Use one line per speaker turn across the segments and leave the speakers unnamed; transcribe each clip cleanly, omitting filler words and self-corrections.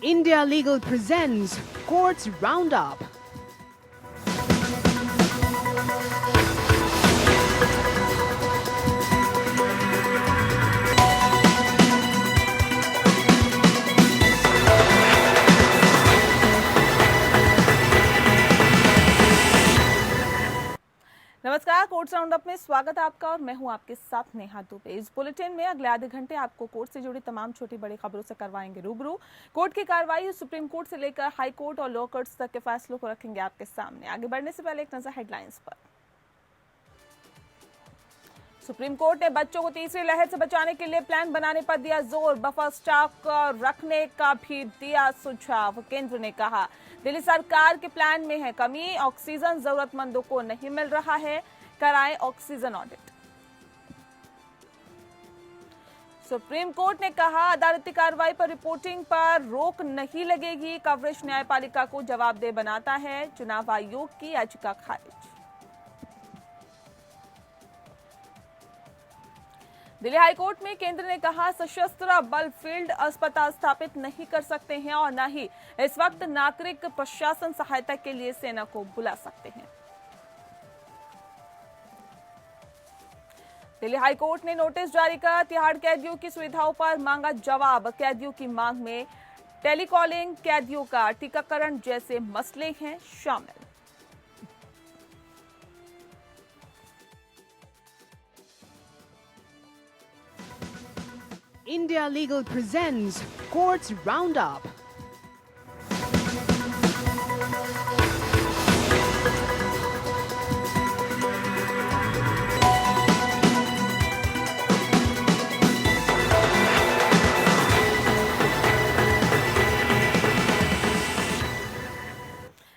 India Legal presents Courts Roundup.
नमस्कार, courts roundup में स्वागत है आपका और मैं हूं आपके साथ नेहा दुबे। इस बुलेटिन में अगले आधे घंटे आपको कोर्ट से जुड़ी तमाम छोटी बड़ी खबरों से करवाएंगे रूबरू। कोर्ट की कार्रवाई सुप्रीम कोर्ट से लेकर हाई कोर्ट और लोअर कोर्ट्स तक के फैसलों को रखेंगे आपके सामने। आगे बढ़ने से पहले एक नजर हेडलाइंस पर। सुप्रीम कोर्ट ने बच्चों को तीसरी लहर से बचाने के लिए प्लान बनाने पर दिया जोर। बफर स्टॉक रखने का भी दिया सुझाव। केंद्र ने कहा दिल्ली सरकार के प्लान में है कमी, ऑक्सीजन जरूरतमंदों को नहीं मिल रहा है, कराएं ऑक्सीजन ऑडिट। सुप्रीम कोर्ट ने कहा अदालती कार्रवाई पर रिपोर्टिंग पर रोक नहीं लगेगी, कवरेज न्यायपालिका को जवाबदेह बनाता है, चुनाव आयोग की याचिका खारिज। दिल्ली हाईकोर्ट में केंद्र ने कहा सशस्त्र बल फील्ड अस्पताल स्थापित नहीं कर सकते हैं और न ही इस वक्त नागरिक प्रशासन सहायता के लिए सेना को बुला सकते हैं। दिल्ली हाईकोर्ट ने नोटिस जारी कर तिहाड़ कैदियों की सुविधाओं पर मांगा जवाब। कैदियों की मांग में टेलीकॉलिंग, कैदियों का टीकाकरण जैसे मसले हैं शामिल।
India Legal presents Courts Roundup.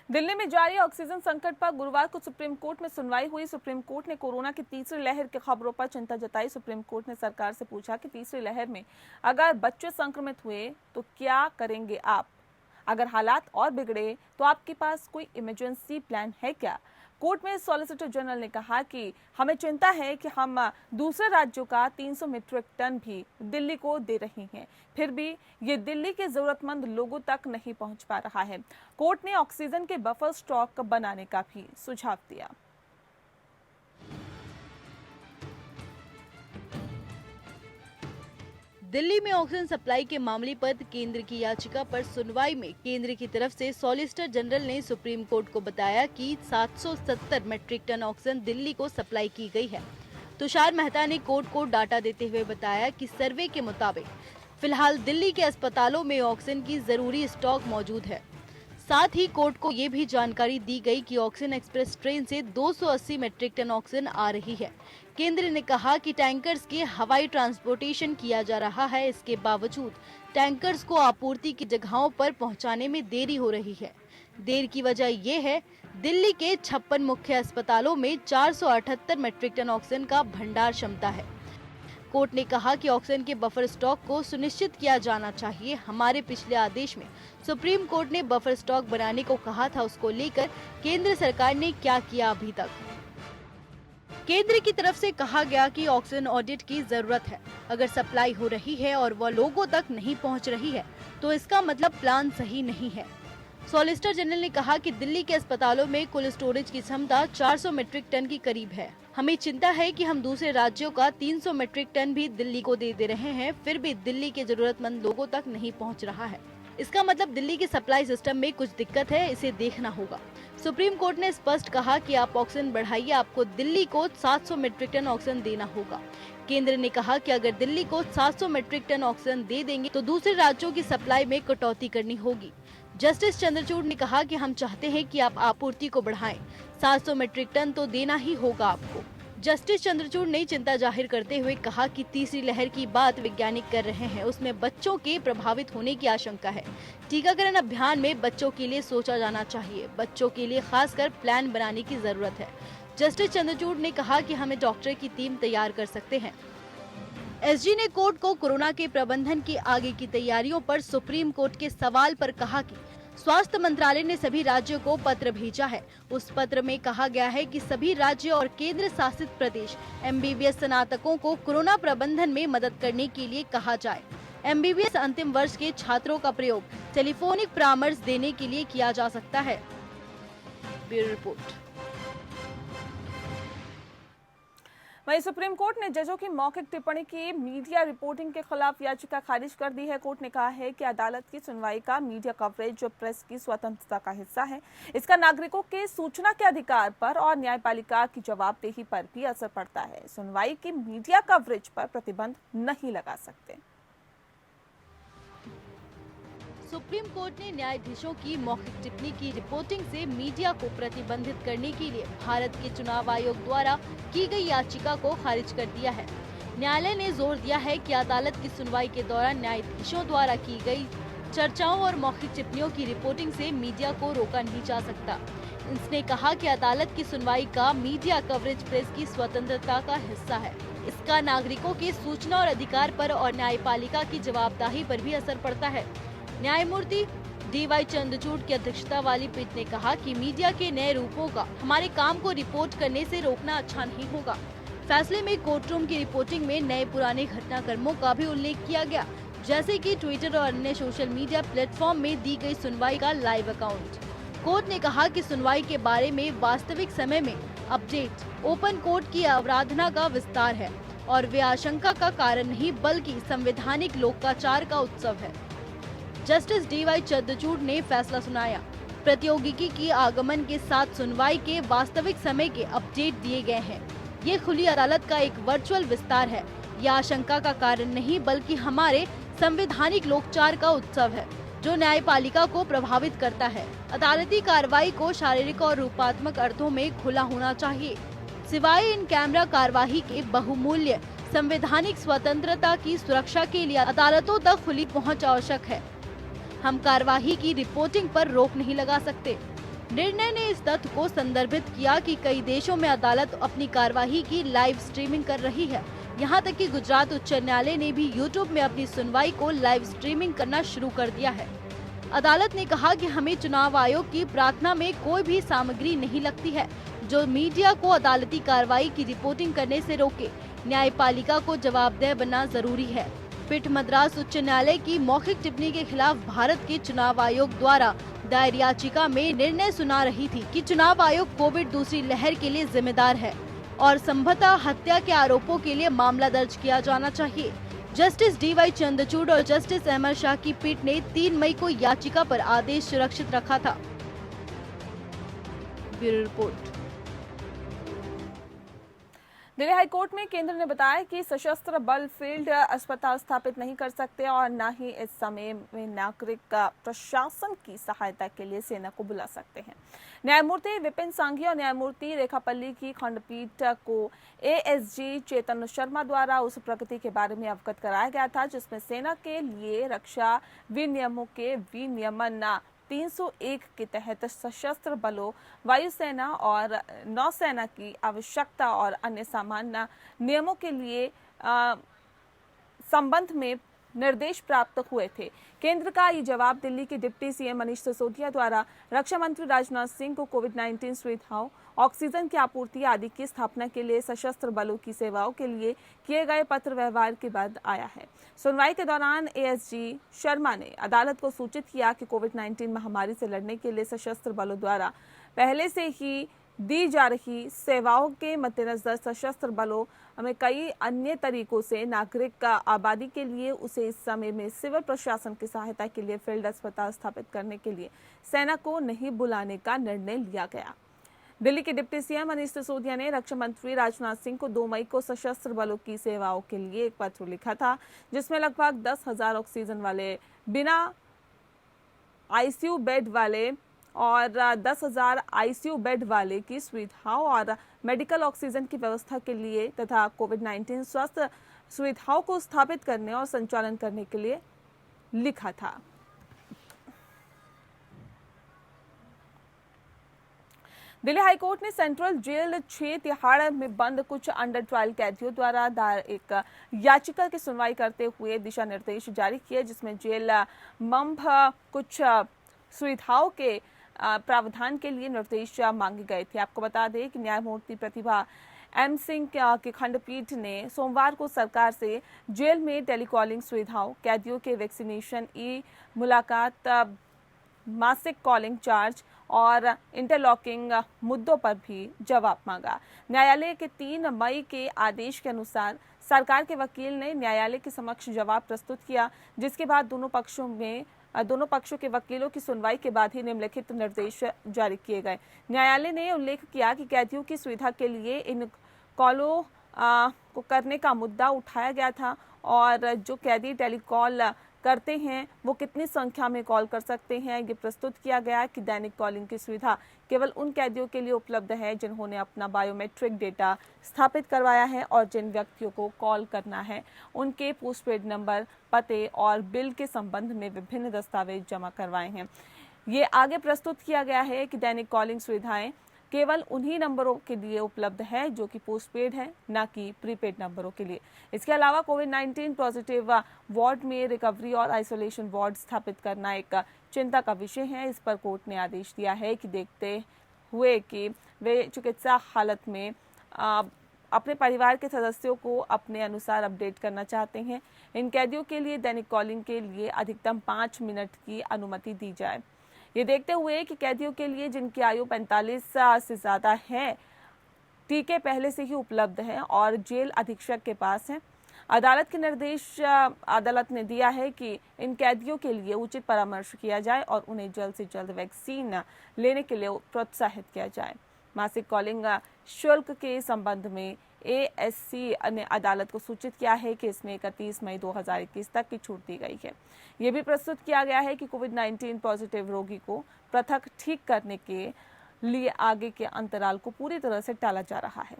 Delhi में जारी ऑक्सीजन संकट पर गुरुवार को सुप्रीम कोर्ट में सुनवाई हुई। सुप्रीम कोर्ट ने कोरोना की तीसरी लहर की खबरों पर चिंता जताई। सुप्रीम कोर्ट ने सरकार से पूछा कि तीसरी लहर में अगर बच्चे संक्रमित हुए तो क्या करेंगे आप? अगर हालात और बिगड़े तो आपके पास कोई इमरजेंसी प्लान है क्या? कोर्ट में सॉलिसिटर जनरल ने कहा कि हमें चिंता है कि हम दूसरे राज्यों का 300 मीट्रिक टन भी दिल्ली को दे रहे हैं, फिर भी ये दिल्ली के जरूरतमंद लोगों तक नहीं पहुंच पा रहा है। कोर्ट ने ऑक्सीजन के बफर स्टॉक बनाने का भी सुझाव दिया।
दिल्ली में ऑक्सीजन सप्लाई के मामले पर केंद्र की याचिका पर सुनवाई में केंद्र की तरफ से सॉलिसिटर जनरल ने सुप्रीम कोर्ट को बताया कि 770 मीट्रिक टन ऑक्सीजन दिल्ली को सप्लाई की गई है। तुषार मेहता ने कोर्ट को डाटा देते हुए बताया कि सर्वे के मुताबिक फिलहाल दिल्ली के अस्पतालों में ऑक्सीजन की जरूरी स्टॉक मौजूद है। साथ ही कोर्ट को ये भी जानकारी दी गई कि ऑक्सीजन एक्सप्रेस ट्रेन से 280 मीट्रिक टन ऑक्सीजन आ रही है। केंद्र ने कहा कि टैंकर्स के हवाई ट्रांसपोर्टेशन किया जा रहा है, इसके बावजूद टैंकर्स को आपूर्ति की जगहों पर पहुंचाने में देरी हो रही है। देर की वजह ये है दिल्ली के 56 मुख्य अस्पतालों में 478 मीट्रिक टन ऑक्सीजन का भंडार क्षमता है। कोर्ट ने कहा कि ऑक्सीजन के बफर स्टॉक को सुनिश्चित किया जाना चाहिए। हमारे पिछले आदेश में सुप्रीम कोर्ट ने बफर स्टॉक बनाने को कहा था, उसको लेकर केंद्र सरकार ने क्या किया अभी तक? केंद्र की तरफ से कहा गया कि ऑक्सीजन ऑडिट की जरूरत है। अगर सप्लाई हो रही है और वह लोगों तक नहीं पहुंच रही है तो इसका मतलब प्लान सही नहीं है। सॉलिसिटर जनरल ने कहा कि दिल्ली के अस्पतालों में कुल स्टोरेज की क्षमता 400 मीट्रिक टन के करीब है। हमें चिंता है कि हम दूसरे राज्यों का 300 मीट्रिक टन भी दिल्ली को दे रहे हैं, फिर भी दिल्ली के जरूरतमंद लोगों तक नहीं पहुंच रहा है। इसका मतलब दिल्ली के सप्लाई सिस्टम में कुछ दिक्कत है, इसे देखना होगा। सुप्रीम कोर्ट ने स्पष्ट कहा कि आप ऑक्सीजन बढ़ाइए, आपको दिल्ली को 700 मीट्रिक टन ऑक्सीजन देना होगा। केंद्र ने कहा कि अगर दिल्ली को 700 मीट्रिक टन ऑक्सीजन दे देंगे तो दूसरे राज्यों की सप्लाई में कटौती करनी होगी। जस्टिस चंद्रचूड़ ने कहा कि हम चाहते हैं कि आप आपूर्ति को बढ़ाएं, 700 मीट्रिक टन तो देना ही होगा आपको। जस्टिस चंद्रचूड़ ने चिंता जाहिर करते हुए कहा कि तीसरी लहर की बात वैज्ञानिक कर रहे हैं, उसमें बच्चों के प्रभावित होने की आशंका है। टीकाकरण अभियान में बच्चों के लिए सोचा जाना चाहिए, बच्चों के लिए खासकर प्लान बनाने की जरूरत है। जस्टिस चंद्रचूड़ ने कहा कि हमें डॉक्टर की टीम तैयार कर सकते हैं। एसजी ने कोर्ट को कोरोना के प्रबंधन की आगे की तैयारियों पर सुप्रीम कोर्ट के सवाल पर कहा कि स्वास्थ्य मंत्रालय ने सभी राज्यों को पत्र भेजा है। उस पत्र में कहा गया है कि सभी राज्य और केंद्र शासित प्रदेश एमबीबीएस स्नातकों को कोरोना प्रबंधन में मदद करने के लिए कहा जाए। MBBS अंतिम वर्ष के छात्रों का प्रयोग टेलीफोनिक परामर्श देने के लिए किया जा सकता है। Bureau report.
वहीं सुप्रीम कोर्ट ने जजों की मौखिक टिप्पणी की मीडिया रिपोर्टिंग के खिलाफ याचिका खारिज कर दी है। कोर्ट ने कहा है कि अदालत की सुनवाई का मीडिया कवरेज जो प्रेस की स्वतंत्रता का हिस्सा है, इसका नागरिकों के सूचना के अधिकार पर और न्यायपालिका की जवाबदेही पर भी असर पड़ता है। सुनवाई की मीडिया कवरेज पर प्रतिबंध नहीं लगा सकते।
सुप्रीम कोर्ट ने न्यायाधीशों की मौखिक टिप्पणी की रिपोर्टिंग से मीडिया को प्रतिबंधित करने के लिए भारत के चुनाव आयोग द्वारा की गई याचिका को खारिज कर दिया है। न्यायालय ने जोर दिया है कि अदालत की सुनवाई के दौरान न्यायाधीशों द्वारा की गई चर्चाओं और मौखिक टिप्पणियों की रिपोर्टिंग से मीडिया को रोका नहीं जा सकता। इसने कहा कि अदालत की सुनवाई का मीडिया कवरेज प्रेस की स्वतंत्रता का हिस्सा है। इसका नागरिकों के सूचना और अधिकार पर और न्यायपालिका की जवाबदेही पर भी असर पड़ता है। न्यायमूर्ति DY चंद्रचूड़ की अध्यक्षता वाली पीठ ने कहा कि मीडिया के नए रूपों का हमारे काम को रिपोर्ट करने से रोकना अच्छा नहीं होगा। फैसले में कोर्टरूम की रिपोर्टिंग में नए पुराने घटनाक्रमों का भी उल्लेख किया गया, जैसे कि ट्विटर और अन्य सोशल मीडिया प्लेटफॉर्म में दी गई सुनवाई का लाइव अकाउंट। कोर्ट ने कहा कि सुनवाई के बारे में वास्तविक समय में अपडेट ओपन कोर्ट की आराधना का विस्तार है और वे आशंका का कारण नहीं बल्कि संवैधानिक लोकाचार का उत्सव है। जस्टिस DY चंद्रचूड़ ने फैसला सुनाया। प्रौद्योगिकी की आगमन के साथ सुनवाई के वास्तविक समय के अपडेट दिए गए हैं। ये खुली अदालत का एक वर्चुअल विस्तार है। यह आशंका का कारण नहीं बल्कि हमारे संवैधानिक लोकचार का उत्सव है जो न्यायपालिका को प्रभावित करता है। अदालती कार्रवाई को शारीरिक और रूपात्मक अर्थों में खुला होना चाहिए। सिवाय इन कैमरा कार्यवाही के बहुमूल्य संवैधानिक स्वतंत्रता की सुरक्षा के लिए अदालतों तक खुली पहुंच आवश्यक है। हम कार्यवाही की रिपोर्टिंग पर रोक नहीं लगा सकते। निर्णय ने इस तथ्य को संदर्भित किया कि कई देशों में अदालत अपनी कार्यवाही की लाइव स्ट्रीमिंग कर रही है। यहाँ तक कि गुजरात उच्च न्यायालय ने भी YouTube में अपनी सुनवाई को लाइव स्ट्रीमिंग करना शुरू कर दिया है। अदालत ने कहा कि हमें चुनाव आयोग की प्रार्थना में कोई भी सामग्री नहीं लगती है जो मीडिया को अदालती कार्रवाई की रिपोर्टिंग करने से रोके। न्यायपालिका को जवाबदेह बनना जरूरी है। पीठ मद्रास उच्च न्यायालय की मौखिक टिप्पणी के खिलाफ भारत के चुनाव आयोग द्वारा दायर याचिका में निर्णय सुना रही थी कि चुनाव आयोग कोविड दूसरी लहर के लिए जिम्मेदार है और संभवतः हत्या के आरोपों के लिए मामला दर्ज किया जाना चाहिए। जस्टिस DY चंद्रचूड़ और जस्टिस अहमद शाह की पीठ ने 3 मई को याचिका पर आदेश सुरक्षित रखा था। Bureau report.
दिल्ली हाईकोर्ट में केंद्र ने बताया कि सशस्त्र बल फील्ड अस्पताल स्थापित नहीं कर सकते और न ही इस समय में नागरिक प्रशासन की सहायता के लिए सेना को बुला सकते हैं। न्यायमूर्ति विपिन सांघी और न्यायमूर्ति रेखापल्ली की खंडपीठ को ASG चेतन शर्मा द्वारा उस प्रगति के बारे में अवगत कराया गया था जिसमें सेना के लिए रक्षा विनियमों के विनियमन 301 के तहत सशस्त्र बलों, वायुसेना और नौसेना की आवश्यकता और अन्य सामान्य नियमों के लिए संबंध में निर्देश प्राप्त हुए थे। केंद्र का ये जवाब दिल्ली के डिप्टी CM मनीष सिसोदिया द्वारा रक्षा मंत्री राजनाथ सिंह को कोविड-19 सुविधाओं, ऑक्सीजन की आपूर्ति आदि की स्थापना के लिए सशस्त्र बलों की सेवाओं के लिए किए गए पत्र व्यवहार के बाद आया है। सुनवाई के दौरान ASG शर्मा ने अदालत को सूचित किया कि कोविड-19 महामारी से लड़ने के लिए सशस्त्र बलों द्वारा पहले से ही दी जा रही सेवाओं के मद्देनजर सशस्त्र बलों में कई अन्य तरीकों से नागरिक आबादी के लिए उसे इस समय में सिविल प्रशासन की सहायता के लिए फील्ड अस्पताल स्थापित करने के लिए सेना को नहीं बुलाने का निर्णय लिया गया। दिल्ली के डिप्टी CM मनीष सिसोदिया ने रक्षा मंत्री राजनाथ सिंह को 2 मई को सशस्त्र बलों की सेवाओं के लिए एक पत्र लिखा था जिसमें लगभग 10,000 ऑक्सीजन वाले, बिना ICU बेड वाले और 10,000 ICU बेड वाले की सुविधाओं और मेडिकल ऑक्सीजन की व्यवस्था के लिए तथा कोविड-19 स्वास्थ्य सुविधाओं को स्थापित करने और संचालन करने के लिए लिखा था। दिल्ली हाईकोर्ट ने सेंट्रल जेल 6 तिहाड़ में बंद कुछ अंडर ट्रायल कैदियों द्वारा दायर एक याचिका की सुनवाई करते हुए दिशा निर्देश जारी किए जिसमें जेल मंभ कुछ सुविधाओं के प्रावधान के लिए निर्देश मांगे गए थे। आपको बता दें कि न्यायमूर्ति प्रतिभा एम सिंह की खंडपीठ ने सोमवार को सरकार से जेल में टेलीकॉलिंग सुविधाओं, कैदियों के वैक्सीनेशन, ई मुलाकात, मासिक कॉलिंग चार्ज और इंटरलॉकिंग मुद्दों पर भी जवाब मांगा। न्यायालय के 3 मई के आदेश के अनुसार सरकार के वकील ने न्यायालय के समक्ष जवाब प्रस्तुत किया, जिसके बाद दोनों पक्षों के वकीलों की सुनवाई के बाद ही निम्नलिखित निर्देश जारी किए गए। न्यायालय ने उल्लेख किया कि कैदियों की सुविधा के लिए इन कॉलों को करने का मुद्दा उठाया गया था और जो कैदी टेलीकॉल करते हैं वो कितनी संख्या में कॉल कर सकते हैं, ये प्रस्तुत किया गया कि दैनिक कॉलिंग की सुविधा केवल उन कैदियों के लिए उपलब्ध है जिन्होंने अपना बायोमेट्रिक डेटा स्थापित करवाया है और जिन व्यक्तियों को कॉल करना है उनके पोस्टपेड नंबर, पते और बिल के संबंध में विभिन्न दस्तावेज जमा करवाए हैं। ये आगे प्रस्तुत किया गया है कि दैनिक कॉलिंग सुविधाएं केवल उन्हीं नंबरों के लिए उपलब्ध है जो कि पोस्टपेड है, न कि प्रीपेड नंबरों के लिए। इसके अलावा कोविड-19 पॉजिटिव वार्ड में रिकवरी और आइसोलेशन वार्ड स्थापित करना एक चिंता का विषय है। इस पर कोर्ट ने आदेश दिया है कि देखते हुए कि वे चिकित्सा हालत में अपने परिवार के सदस्यों को अपने अनुसार अपडेट करना चाहते हैं, इन कैदियों के लिए दैनिक कॉलिंग के लिए अधिकतम 5 मिनट की अनुमति दी जाए। ये देखते हुए कि कैदियों के लिए जिनकी आयु 45 से ज़्यादा है, टीके पहले से ही उपलब्ध हैं और जेल अधीक्षक के पास हैं। अदालत ने दिया है कि इन कैदियों के लिए उचित परामर्श किया जाए और उन्हें जल्द से जल्द वैक्सीन लेने के लिए प्रोत्साहित किया जाए। मासिक कॉलिंग शुल्क के संबंध में एएससी ने अदालत को सूचित किया है कि इसमें 31 मई 2021 तक की छूट दी गई है। ये भी प्रस्तुत किया गया है कि कोविड-19 पॉजिटिव रोगी को पृथक ठीक करने के लिए आगे के अंतराल को पूरी तरह से टाला जा रहा है।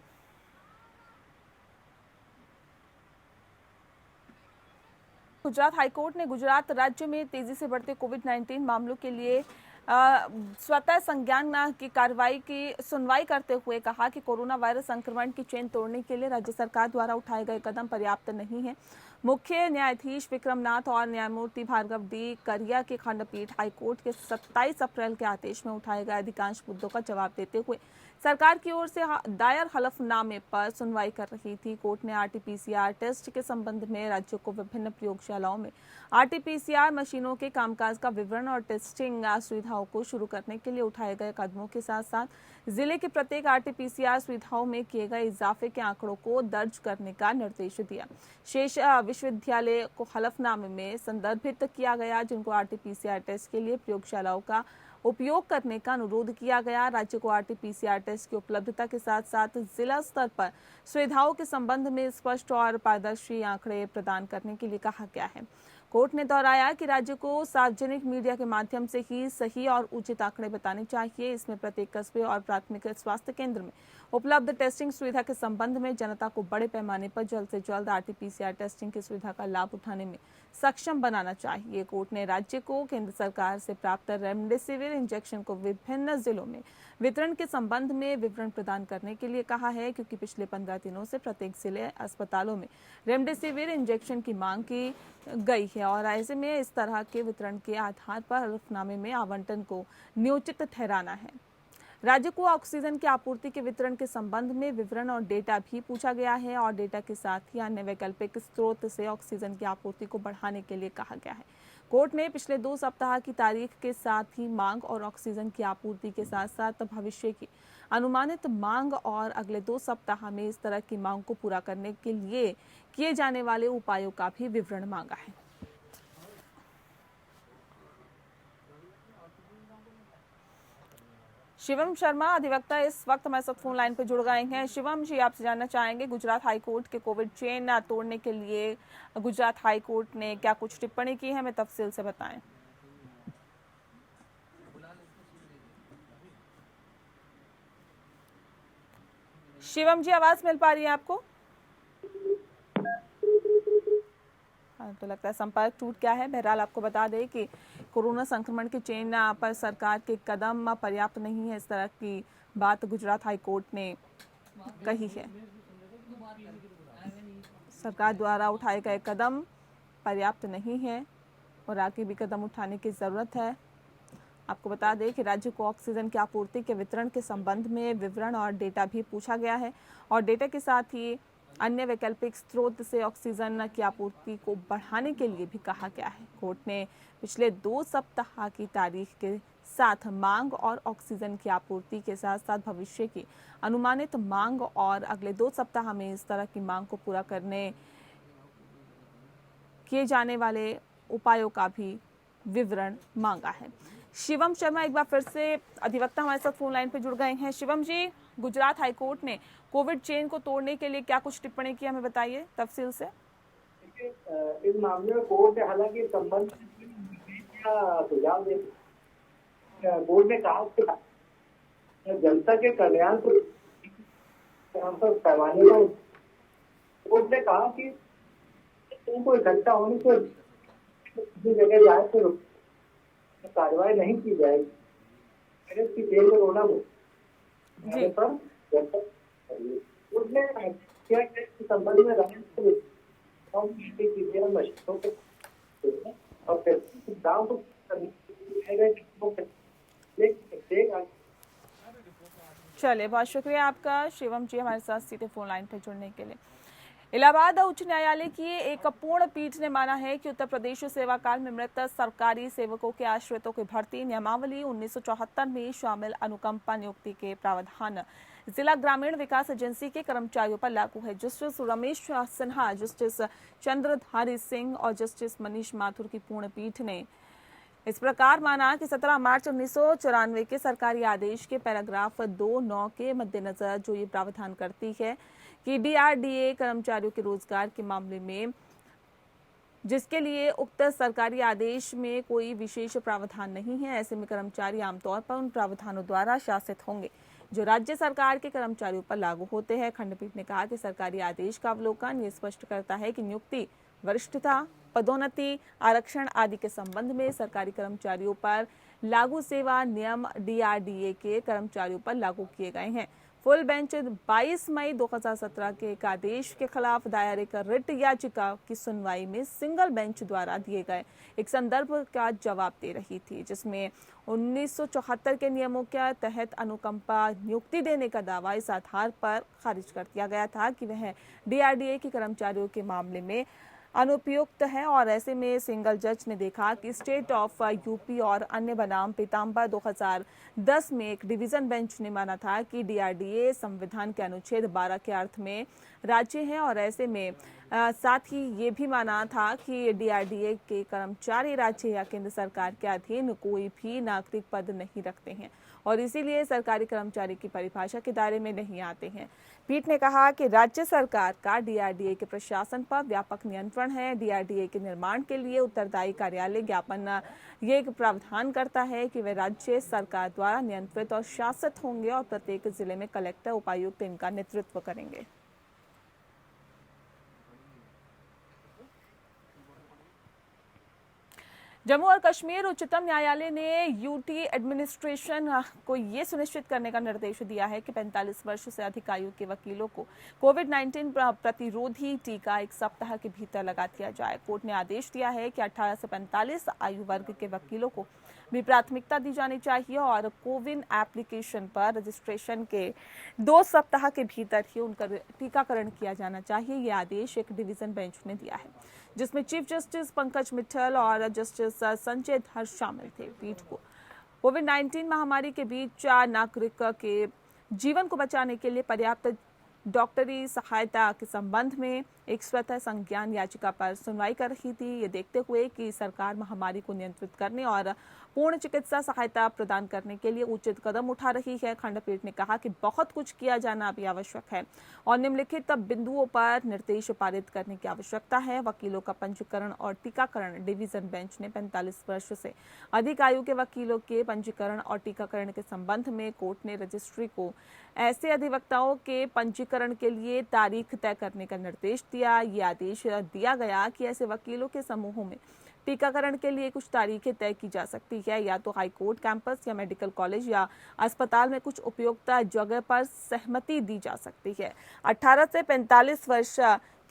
गुजरात हाईकोर्ट ने गुजरात राज्य में तेजी से बढ़ते कोविड-19 मामलों के लिए स्वतः संज्ञान की कार्रवाई की सुनवाई करते हुए कहा कि कोरोना वायरस संक्रमण की चेन तोड़ने के लिए राज्य सरकार द्वारा उठाए गए कदम पर्याप्त नहीं है। मुख्य न्यायाधीश विक्रमनाथ और न्यायमूर्ति भार्गव डी करिया की खंडपीठ हाईकोर्ट के 27 अप्रैल के आदेश में उठाए गए अधिकांश मुद्दों का जवाब देते हुए सरकार की ओर से दायर हलफनामे पर सुनवाई कर रही थी। कोर्ट ने आरटीपीसीआर टेस्ट के संबंध में राज्यों को विभिन्न प्रयोगशालाओं में आरटीपीसीआर मशीनों के कामकाज का विवरण और टेस्टिंग सुविधाओं को शुरू करने के लिए उठाए गए कदमों के साथ साथ जिले के प्रत्येक आरटीपीसीआर सुविधाओं में किए गए इजाफे के आंकड़ों को दर्ज करने का निर्देश दिया। शेष विश्वविद्यालय को हलफनामे में संदर्भित किया गया, जिनको आरटीपीसीआर टेस्ट के लिए प्रयोगशालाओं का उपयोग करने का अनुरोध किया गया। राज्य को आरटीपीसीआर टेस्ट की उपलब्धता के साथ साथ जिला स्तर पर सुविधाओं के संबंध में स्पष्ट और पारदर्शी आंकड़े प्रदान करने के लिए कहा गया है। कोर्ट ने दोहराया कि राज्य को सार्वजनिक मीडिया के माध्यम से ही सही और उचित आंकड़े बताने चाहिए। इसमें प्रत्येक कस्बे और प्राथमिक स्वास्थ्य केंद्र में उपलब्ध टेस्टिंग सुविधा के संबंध में जनता को बड़े पैमाने पर जल्द से जल्द आरटीपीसीआर टेस्टिंग की सुविधा का लाभ उठाने में सक्षम बनाना चाहिए। कोर्ट ने राज्य को केंद्र सरकार से प्राप्त रेमडेसिविर इंजेक्शन को विभिन्न जिलों में वितरण के संबंध में विवरण प्रदान करने के लिए कहा है, क्योंकि पिछले 15 दिनों से प्रत्येक जिले अस्पतालों में रेमडेसिविर इंजेक्शन की मांग की गई है और ऐसे में इस तरह के वितरण के आधार पर हलफनामे में आवंटन को न्योचित ठहराना है। राज्य को ऑक्सीजन की आपूर्ति के वितरण के संबंध में विवरण और डेटा भी पूछा गया है और डेटा के साथ ही अन्य वैकल्पिक स्रोत से ऑक्सीजन की आपूर्ति को बढ़ाने के लिए कहा गया है। कोर्ट ने पिछले 2 सप्ताह की तारीख के साथ ही मांग और ऑक्सीजन की आपूर्ति के साथ साथ भविष्य की अनुमानित मांग और अगले 2 सप्ताह में इस तरह की मांग को पूरा करने के लिए किए जाने वाले उपायों का भी विवरण मांगा है। शिवम शर्मा अधिवक्ता इस वक्त हमारे साथ फोन लाइन पर जुड़ गए हैं। शिवम जी, आपसे जानना चाहेंगे गुजरात हाईकोर्ट के कोविड चेन तोड़ने के लिए गुजरात हाईकोर्ट ने क्या कुछ टिप्पणी की है, हमें तफसील से बताएं। शिवम जी, आवाज मिल पा रही है आपको? तो लगता है संपर्क टूट गया है। बहरहाल आपको बता दें कि कोरोना संक्रमण के चेन पर सरकार के कदम पर्याप्त नहीं है, इस तरह की बात गुजरात हाईकोर्ट ने कही है। सरकार द्वारा उठाए गए कदम पर्याप्त नहीं है और आगे भी कदम उठाने की जरूरत है। आपको बता दें कि राज्य को ऑक्सीजन की आपूर्ति के वितरण के संबंध में विवरण और डेटा भी पूछा गया है और डेटा के साथ ही अन्य वैकल्पिक स्रोत से ऑक्सीजन की आपूर्ति को बढ़ाने के लिए भी कहा गया है। कोर्ट ने पिछले 2 सप्ताह की तारीख के साथ मांग और ऑक्सीजन की आपूर्ति के साथ साथ भविष्य की अनुमानित मांग और अगले 2 सप्ताह में इस तरह की मांग को पूरा करने किए जाने वाले उपायों का भी विवरण मांगा है। शिवम शर्मा एक बार फिर से अधिवक्ता हमारे साथ फोन लाइन पे जुड़ गए हैं। शिवम जी, गुजरात हाईकोर्ट ने कोविड चेन को तोड़ने के लिए क्या कुछ टिप्पणी की, हमें बताइए तफसील से।
इस मामले में कोर्ट ने हालांकि संबंध सुझाव दे, कोर्ट ने कहा कि जनता के कल्याण को पैमाने पर कोर्ट ने कहा कि तुमको इकट्ठा होने से किसी जगह जाए तो कार्रवाई नहीं की जाएगी। इसकी जेल में रोना पर कोर्ट ने क्या संबंध में और दाव को
चलिए, बहुत शुक्रिया आपका शिवम जी हमारे साथ सीधे फोन लाइन पर जुड़ने के लिए। इलाहाबाद उच्च न्यायालय की एक पूर्ण पीठ ने माना है कि उत्तर प्रदेश सेवा काल में मृत सरकारी सेवकों के आश्रितों की भर्ती नियमावली 1974 में शामिल अनुकंपा नियुक्ति के प्रावधान जिला ग्रामीण विकास एजेंसी के कर्मचारियों पर लागू है। जस्टिस रमेश सिन्हा, जस्टिस चंद्रधारी सिंह और जस्टिस मनीष माथुर की पूर्ण पीठ ने इस प्रकार माना कि 17 मार्च 1994 के सरकारी आदेश के पैराग्राफ 2(9) के मद्देनजर जो ये प्रावधान करती है कि DRDA कर्मचारियों के रोजगार के मामले में जिसके लिए उक्त सरकारी आदेश में कोई विशेष प्रावधान नहीं है, ऐसे में कर्मचारी आमतौर पर उन प्रावधानों द्वारा शासित होंगे जो राज्य सरकार के कर्मचारियों पर लागू होते हैं। खंडपीठ ने कहा कि सरकारी आदेश का अवलोकन ये स्पष्ट करता है कि नियुक्ति, वरिष्ठता, पदोन्नति, आरक्षण आदि के संबंध में सरकारी कर्मचारियों पर लागू सेवा नियम DRDA के कर्मचारियों पर लागू किए गए हैं। फुल बेंच 22 मई 2017 के एक आदेश के खिलाफ दायर एक रिट याचिका की सुनवाई में सिंगल बेंच द्वारा दिए गए एक संदर्भ का जवाब दे रही थी, जिसमें 1974 के नियमों के तहत अनुकंपा नियुक्ति देने का दावा इस आधार पर खारिज कर दिया गया था कि वह DRDA के कर्मचारियों के मामले में अनुपयुक्त है और ऐसे में सिंगल जज ने देखा कि स्टेट ऑफ यूपी और अन्य बनाम पीताम्बर 2010 में एक डिवीजन बेंच ने माना था कि DRDA संविधान के अनुच्छेद 12 के अर्थ में राज्य है और ऐसे में साथ ही ये भी माना था कि DRDA के कर्मचारी राज्य या केंद्र सरकार के अधीन कोई भी नागरिक पद नहीं रखते हैं और इसीलिए सरकारी कर्मचारी की परिभाषा के दायरे में नहीं आते हैं। पीठ ने कहा कि राज्य सरकार का DRDA के प्रशासन पर व्यापक नियंत्रण है। DRDA के निर्माण के लिए उत्तरदायी कार्यालय ज्ञापन ये एक प्रावधान करता है कि वे राज्य सरकार द्वारा नियंत्रित और शासित होंगे और प्रत्येक जिले में कलेक्टर, उपायुक्त इनका नेतृत्व करेंगे। जम्मू और कश्मीर उच्चतम न्यायालय ने यूटी एडमिनिस्ट्रेशन को ये सुनिश्चित करने का निर्देश दिया है कि 45 वर्ष से अधिक आयु के वकीलों को कोविड-19 प्रतिरोधी टीका 1 सप्ताह के भीतर लगा दिया जाए। कोर्ट ने आदेश दिया है कि 18 से 45 आयु वर्ग के वकीलों को भी प्राथमिकता दी जानी चाहिए और कोविन एप्लीकेशन पर रजिस्ट्रेशन के 2 सप्ताह के भीतर ही उनका टीकाकरण किया जाना चाहिए। ये आदेश एक डिवीजन बेंच ने दिया है, जिसमें चीफ जस्टिस पंकज मित्तल और जस्टिस संजय धर शामिल थे। पीठ को कोविड-19 महामारी के बीच नागरिक के जीवन को बचाने के लिए पर्याप्त डॉक्टरी सहायता के संबंध में एक स्वतः संज्ञान याचिका पर सुनवाई कर रही थी। ये देखते हुए कि सरकार महामारी को नियंत्रित करने और पूर्ण चिकित्सा सहायता प्रदान करने के लिए उचित कदम उठा रही है, खंडपीठ ने कहा कि बहुत कुछ किया जाना अभी आवश्यक है और निम्नलिखित बिंदुओं पर निर्देश पारित करने की आवश्यकता है। वकीलों का पंजीकरण और टीकाकरण। डिवीजन बेंच ने 45 वर्ष से अधिक आयु के वकीलों के पंजीकरण और टीकाकरण के संबंध में कोर्ट ने रजिस्ट्री को ऐसे अधिवक्ताओं के पंजीकरण के लिए तारीख तय करने का निर्देश दिया। ये आदेश दिया गया कि ऐसे वकीलों के समूहों में टीकाकरण के लिए कुछ तारीखें तय की जा सकती है, या तो हाईकोर्ट कैंपस या मेडिकल कॉलेज या अस्पताल में कुछ उपयुक्त जगह पर सहमति दी जा सकती है। 18 से 45 वर्ष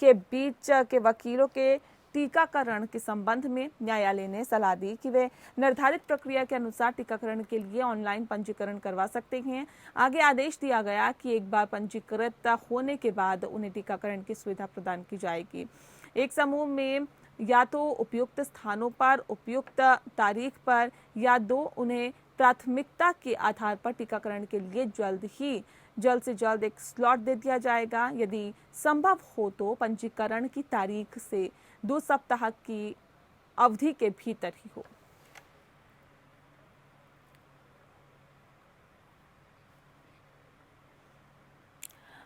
के बीच के वकीलों के टीकाकरण के संबंध में न्यायालय ने सलाह दी कि वे निर्धारित प्रक्रिया के अनुसार टीकाकरण के लिए ऑनलाइन पंजीकरण करवा सकते हैं। आगे आदेश दिया गया कि एक बार पंजीकृत होने के बाद उन्हें टीकाकरण की सुविधा प्रदान की जाएगी। एक समूह में या तो उपयुक्त स्थानों पर, उपयुक्त तारीख पर, या दो उन्हें प्राथमिकता के आधार पर टीकाकरण के लिए जल्द से जल्द एक स्लॉट दे दिया जाएगा। यदि संभव हो तो पंजीकरण की तारीख से 2 सप्ताह की अवधि के भीतर ही हो।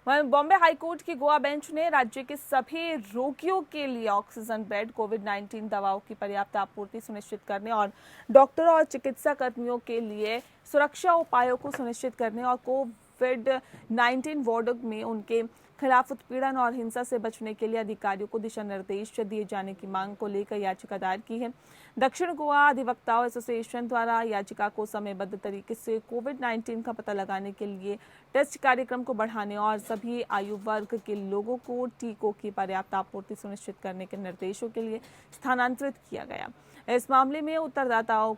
वहीं बॉम्बे हाईकोर्ट की गोवा बेंच ने राज्य के सभी रोगियों के लिए ऑक्सीजन बेड, कोविड-19 दवाओं की पर्याप्त आपूर्ति सुनिश्चित करने और डॉक्टरों और चिकित्सा कर्मियों के लिए सुरक्षा उपायों को सुनिश्चित करने और कोविड-19 वार्डों में उनके खिलाफ उत्पीड़न और हिंसा से बचने के लिए अधिकारियों को दिशा निर्देश दिए जाने की मांग को लेकर याचिका दायर की है। दक्षिण गोवा अधिवक्ताओं एसोसिएशन द्वारा याचिका को समयबद्ध तरीके से कोविड-19 का पता लगाने के लिए टेस्ट कार्यक्रम को बढ़ाने और सभी आयु वर्ग के लोगों को टीकों की पर्याप्त आपूर्ति सुनिश्चित करने के निर्देशों के लिए स्थानांतरित किया गया। इस मामले में उत्तरदाताओं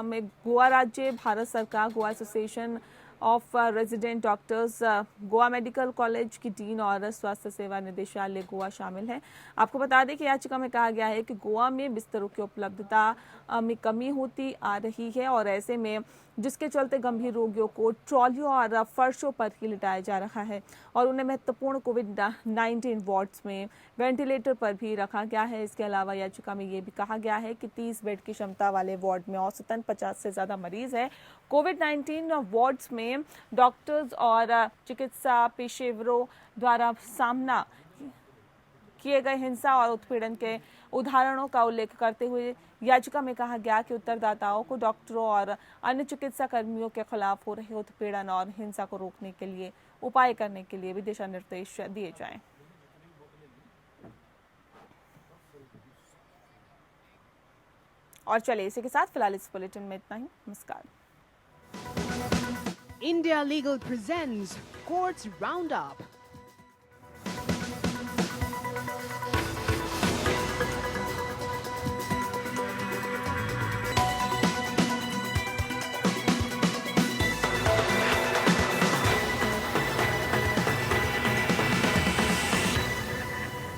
में गोवा राज्य, भारत सरकार, Goa association of resident doctors, Goa medical college की डीन और स्वास्थ्य सेवा निदेशालय गोवा शामिल है। आपको बता दें कि याचिका में कहा गया है कि गोवा में बिस्तरों की उपलब्धता में कमी होती आ रही है और ऐसे में जिसके चलते गंभीर रोगियों को ट्रॉलियों और फर्शों पर ही लिटाया जा रहा है और उन्हें महत्वपूर्ण कोविड-19 वार्ड्स में वेंटिलेटर पर भी रखा गया है। इसके अलावा याचिका में ये भी कहा गया है कि 30 बेड की क्षमता वाले वार्ड में औसतन 50 से ज़्यादा मरीज है। कोविड-19 वार्ड्स में डॉक्टर्स और चिकित्सा पेशेवरों द्वारा सामना किए गए हिंसा और उत्पीड़न के उदाहरणों का उल्लेख करते हुए याचिका में कहा गया कि उत्तरदाताओं को डॉक्टरों और अन्य चिकित्सा कर्मियों के खिलाफ हो रहे उत्पीड़न और हिंसा को रोकने के लिए उपाय करने के लिए भी दिशा निर्देश दिए जाएं। और चलिए इसी के साथ फिलहाल इस बुलेटिन में इतना ही। नमस्कार।
India Legal presents Courts Roundup.